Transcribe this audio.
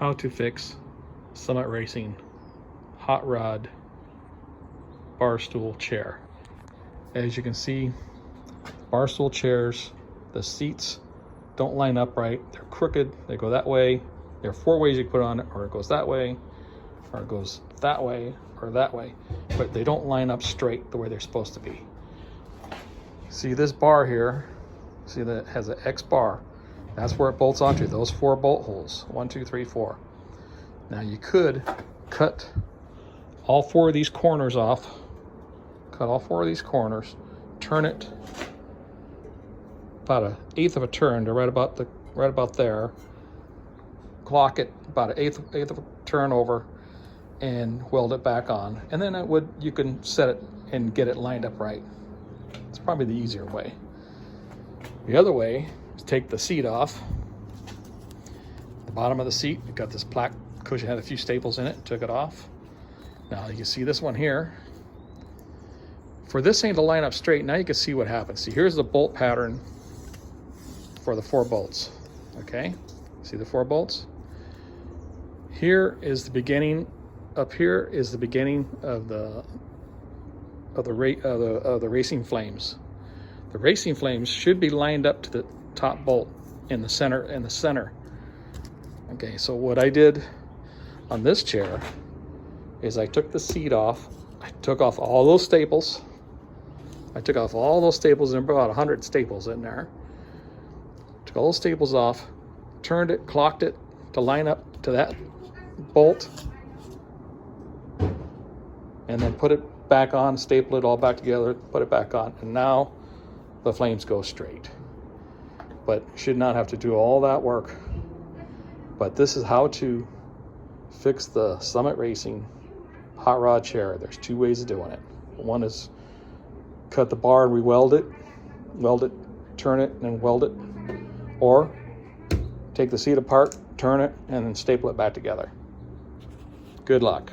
how to fix Summit Racing hot rod barstool chair. As you can see, barstool chairs, the seats don't line up right. They're crooked. They go that way. There are four ways you can put it on it, or it goes that way, or it goes that way, or that way. But they don't line up straight the way they're supposed to be. See this bar here? See that it has an X bar. That's where it bolts onto, those four bolt holes. 1, 2, 3, 4. Now you could cut all four of these corners off. Cut all four of these corners. Turn it about 1/8 of a turn to right about there. Clock it about 1/8 of a turn over, and weld it back on. And then you can set it and get it lined up right. It's probably the easier way. The other way is take the seat off. The bottom of the seat, you've got this black cushion, had a few staples in it, took it off. Now you can see this one here. For this thing to line up straight, now you can see what happens. See, here's the bolt pattern for the 4 bolts. Okay, see the 4 bolts? Here is the beginning. Up here is the beginning of the racing flames. The racing flames should be lined up to the top bolt in the center. Okay, so what I did on this chair is I took the seat off. I took off all those staples. There's about 100 staples in there. Took all those staples off, turned it, clocked it to line up to that bolt, and then put it back on, staple it all back together, put it back on, and now the flames go straight. But should not have to do all that work. But this is how to fix the Summit Racing hot rod chair. There's 2 ways of doing it. One is cut the bar and re-weld it, turn it, and then weld it. Or take the seat apart, turn it, and then staple it back together. Good luck.